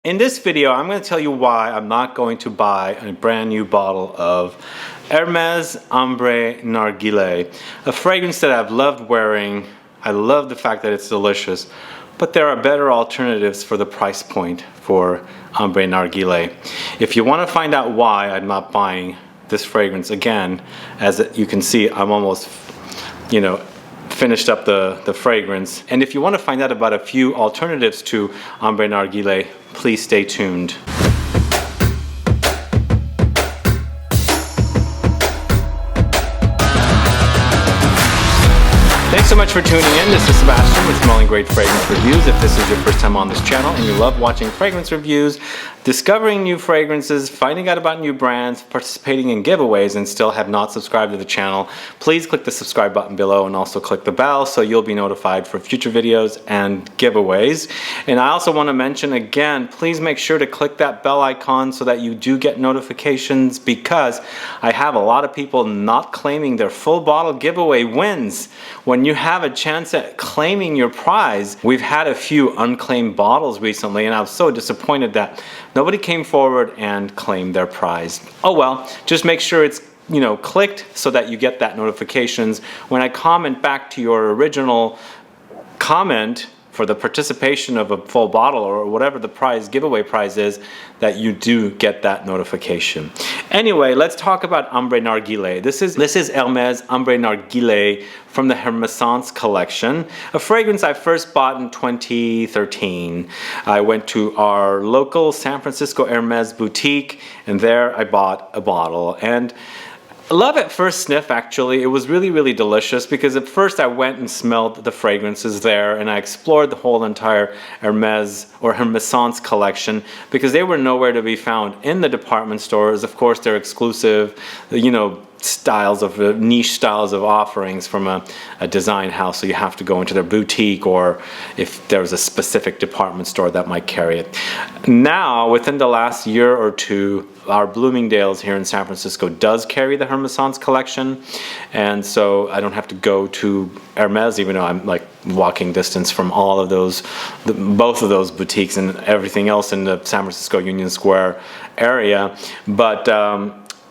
In this video, I'm going to tell you why I'm not going to buy a brand new bottle of Hermes Ambre Narguile, a fragrance that I've loved wearing. I love the fact that it's delicious, but there are better alternatives for the price point for Ambre Narguile. If you want to find out why I'm not buying this fragrance, again, as you can see, I'm almost, finished up the fragrance. And if you want to find out about a few alternatives to Ambre Narguile, please stay tuned. Thanks so much for tuning in. This is Sebastian with Smelling Great Fragrance Reviews. If this is your first time on this channel and you love watching fragrance reviews, discovering new fragrances, finding out about new brands, participating in giveaways, and still have not subscribed to the channel, please click the subscribe button below and also click the bell so you'll be notified for future videos and giveaways. And I also want to mention again, please make sure to click that bell icon so that you do get notifications, because I have a lot of people not claiming their full bottle giveaway wins. When you have a chance at claiming your prize, we've had a few unclaimed bottles recently, and I was so disappointed that nobody came forward and claimed their prize. Oh well, just make sure it's clicked so that you get that notifications when I comment back to your original comment for the participation of a full bottle or whatever the prize, giveaway prize is, that you do get that notification. Anyway, let's talk about Ambre Narguile. This is Hermes Ambre Narguile from the Hermessence collection, a fragrance I first bought in 2013. I went to our local San Francisco Hermes boutique, and there I bought a bottle. And love at first sniff, actually. It was really, really delicious, because at first I went and smelled the fragrances there and I explored the whole entire Hermes or Hermessence collection, because they were nowhere to be found in the department stores. Of course, they're exclusive, styles of niche styles of offerings from a design house, so you have to go into their boutique, or if there's a specific department store that might carry it. Now, within the last year or two, our Bloomingdale's here in San Francisco does carry the Hermessence collection, and so I don't have to go to Hermes, even though I'm like walking distance from all of those, both of those boutiques and everything else in the San Francisco Union Square area, but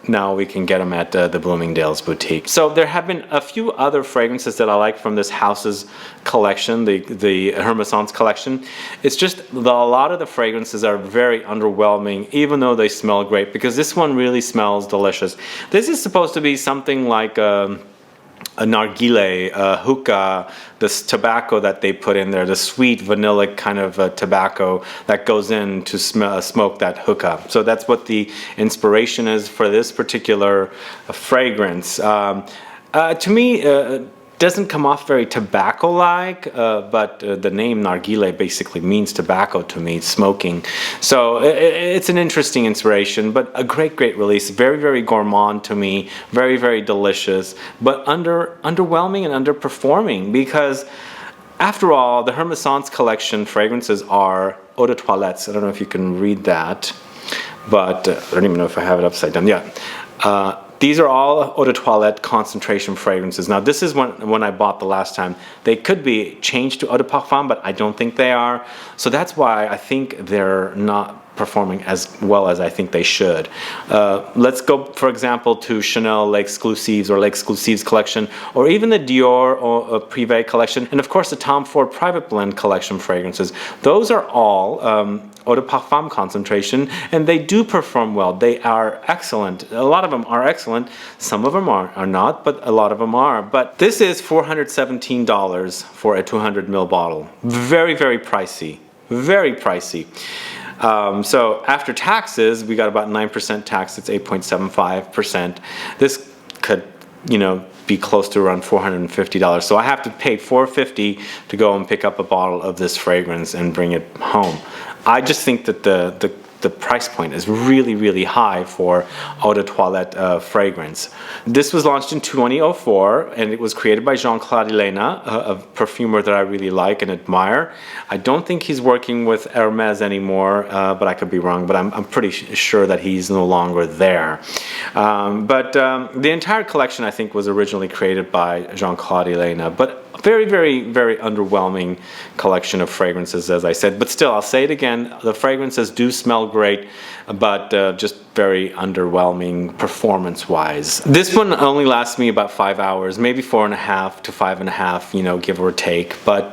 now we can get them at the Bloomingdale's boutique. So there have been a few other fragrances that I like from this house's collection, the Hermessence collection. It's just a lot of the fragrances are very underwhelming, even though they smell great, because this one really smells delicious. This is supposed to be something like a nargile, a hookah, this tobacco that they put in there, the sweet vanilla kind of tobacco that goes in to smoke that hookah. So that's what the inspiration is for this particular fragrance. To me, doesn't come off very tobacco-like, but the name nargile basically means tobacco to me, smoking. So it's an interesting inspiration, but a great release. Very, very gourmand to me, very, very delicious, but underwhelming and underperforming, because after all, the Hermessence collection fragrances are Eau De Toilette. I don't know if you can read that, but I don't even know if I have it upside down. Yeah. These are all Eau De Toilette concentration fragrances. Now, this is when I bought the last time. They could be changed to Eau De Parfum, but I don't think they are. So that's why I think they're not performing as well as I think they should. Let's go, for example, to Chanel L'Exclusives or L'Exclusives collection, or even the Dior or Privé collection, and of course the Tom Ford Private Blend collection fragrances. Those are all Eau De Parfum concentration, and they do perform well. They are excellent. A lot of them are excellent. Some of them are not, but a lot of them are. But this is $417 for a 200 ml bottle. Very, very pricey. Very pricey. So after taxes, we got about 9% tax. It's 8.75%. This could, be close to around $450. So I have to pay $450 to go and pick up a bottle of this fragrance and bring it home. I just think that the price point is really, really high for Eau De Toilette fragrance. This was launched in 2004, and it was created by Jean-Claude Ellena, a perfumer that I really like and admire. I don't think he's working with Hermes anymore, but I could be wrong, but I'm pretty sure that he's no longer there. But the entire collection, I think, was originally created by Jean-Claude Ellena, but very, very, very underwhelming collection of fragrances, as I said. But still, I'll say it again, the fragrances do smell great, but just very underwhelming performance-wise. This one only lasts me about 5 hours, maybe 4.5 to 5.5, you know, give or take, but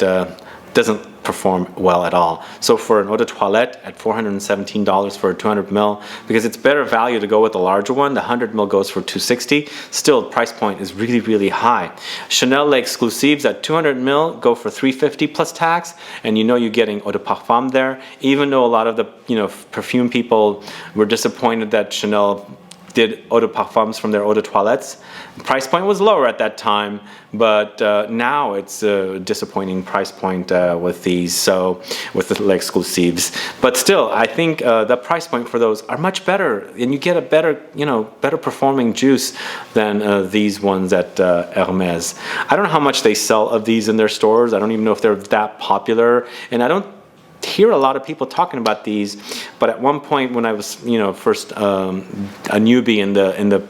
doesn't perform well at all. So for an Eau De Toilette at $417 for a 200 ml, because it's better value to go with the larger one, the 100 ml goes for $260. Still, the price point is really, really high. Chanel Exclusives at 200 ml go for $350 plus tax, and you know you're getting Eau de Parfum there. Even though a lot of the perfume people were disappointed that Chanel did Eau de Parfums from their Eau de Toilettes. The price point was lower at that time, but now it's a disappointing price point with these, so with the Exclusives. But still, I think the price point for those are much better, and you get a better, better performing juice than these ones at Hermes. I don't know how much they sell of these in their stores. I don't even know if they're that popular, and I don't hear a lot of people talking about these, but at one point when I was first a newbie in the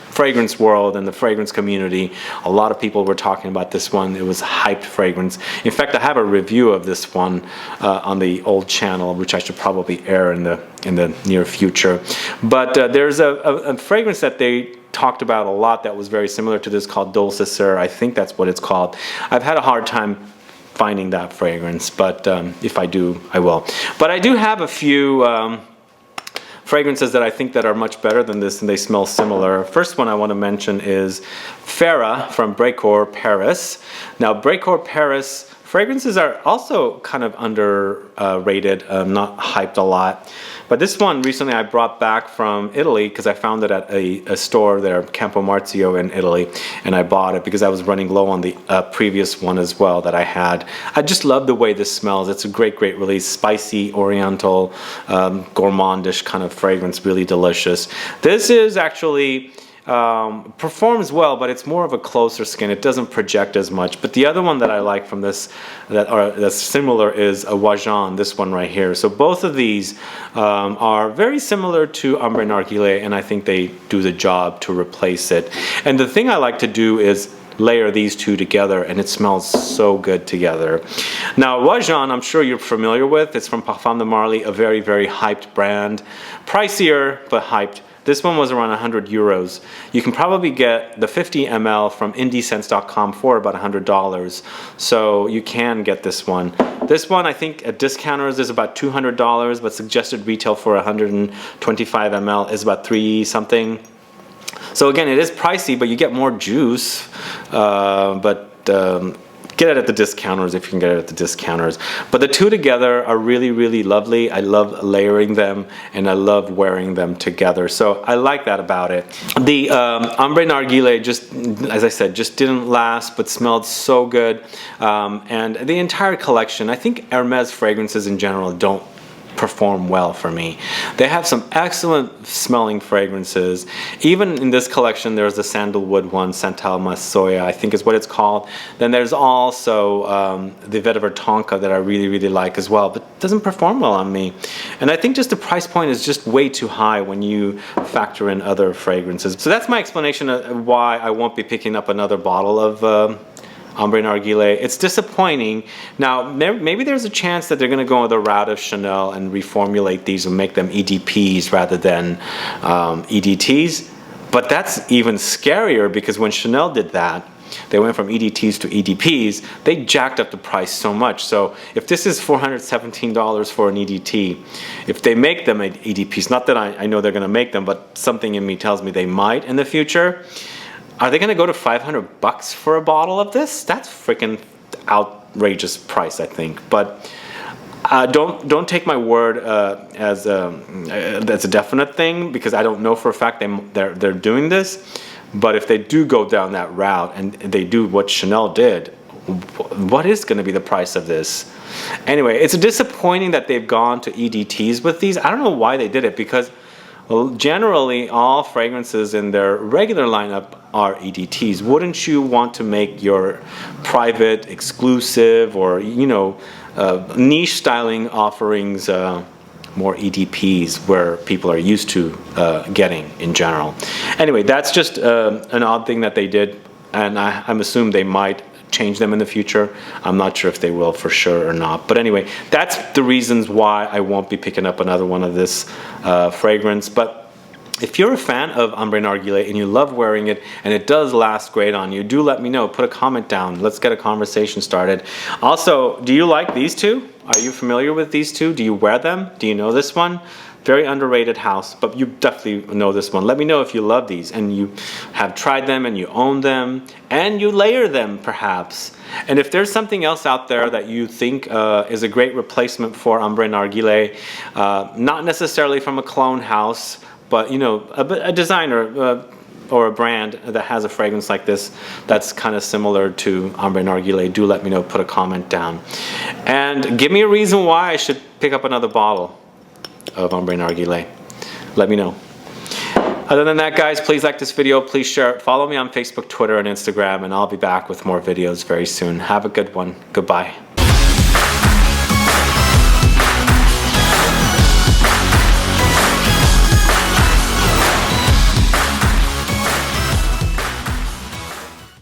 fragrance world and the fragrance community, a lot of people were talking about this one. It was a hyped fragrance. In fact, I have a review of this one on the old channel, which I should probably air in the near future. But there's a fragrance that they talked about a lot that was very similar to this called Dulce Sir. I think that's what it's called. I've had a hard time finding that fragrance, but if I do, I will. But I do have a few fragrances that I think that are much better than this, and they smell similar. First one I want to mention is Farah from Brecourt Paris. Now, Brecourt Paris fragrances are also kind of underrated, not hyped a lot. But this one recently I brought back from Italy because I found it at a store there, Campo Marzio in Italy, and I bought it because I was running low on the previous one as well that I had. I just love the way this smells. It's a great, great release. Spicy, oriental, gourmandish kind of fragrance, really delicious. This is actually performs well, but it's more of a closer skin. It doesn't project as much. But the other one that I like from this that's similar is Oajan, this one right here. So both of these are very similar to Ambre Narguile, and I think they do the job to replace it. And the thing I like to do is layer these two together, and it smells so good together. Now, Oajan, I'm sure you're familiar with. It's from Parfum de Marly, a very, very hyped brand. Pricier, but hyped. This one was around 100 euros. You can probably get the 50 ml from indiesense.com for about $100. So you can get this one. This one, I think at discounters is about $200, but suggested retail for 125 ml is about $3 something. So again, it is pricey, but you get more juice. Get it at the discounters if you can get it at the discounters. But the two together are really, really lovely. I love layering them, and I love wearing them together. So I like that about it. The Ambre Narguile, just as I said, just didn't last, but smelled so good. And the entire collection, I think Hermes fragrances in general don't perform well for me. They have some excellent smelling fragrances. Even in this collection, there's the sandalwood one, Santal Masoya, I think is what it's called. Then there's also the Vetiver Tonka that I really, really like as well, but doesn't perform well on me. And I think just the price point is just way too high when you factor in other fragrances. So that's my explanation of why I won't be picking up another bottle of Ambre Narguile. It's disappointing. Now, maybe there's a chance that they're going to go the route of Chanel and reformulate these and make them EDPs rather than EDTs. But that's even scarier, because when Chanel did that, they went from EDTs to EDPs, they jacked up the price so much. So if this is $417 for an EDT, if they make them EDPs, not that I know they're going to make them, but something in me tells me they might in the future, are they going to go to $500 for a bottle of this? That's freaking outrageous price, I think. But don't take my word as a definite thing, because I don't know for a fact they're doing this. But if they do go down that route and they do what Chanel did, what is going to be the price of this? Anyway, it's disappointing that they've gone to EDTs with these. I don't know why they did it, because well, generally, all fragrances in their regular lineup are EDTs. Wouldn't you want to make your private, exclusive, or niche styling offerings more EDPs, where people are used to getting in general? Anyway, that's just an odd thing that they did, and I'm assuming they might change them in the future. I'm not sure if they will for sure or not. But anyway, that's the reasons why I won't be picking up another one of this fragrance. But if you're a fan of Ambre Narguile and you love wearing it and it does last great on you, do let me know. Put a comment down. Let's get a conversation started. Also, do you like these two? Are you familiar with these two? Do you wear them? Do you know this one? Very underrated house, but you definitely know this one. Let me know if you love these and you have tried them and you own them and you layer them perhaps. And if there's something else out there that you think is a great replacement for Ambre Narguile, not necessarily from a clone house, but you know, a designer or a brand that has a fragrance like this that's kind of similar to Ambre Narguile, do let me know. Put a comment down. And give me a reason why I should pick up another bottle of Ambre Narguile. Let me know. Other than that, guys, please like this video. Please share it. Follow me on Facebook, Twitter, and Instagram, and I'll be back with more videos very soon. Have a good one. Goodbye.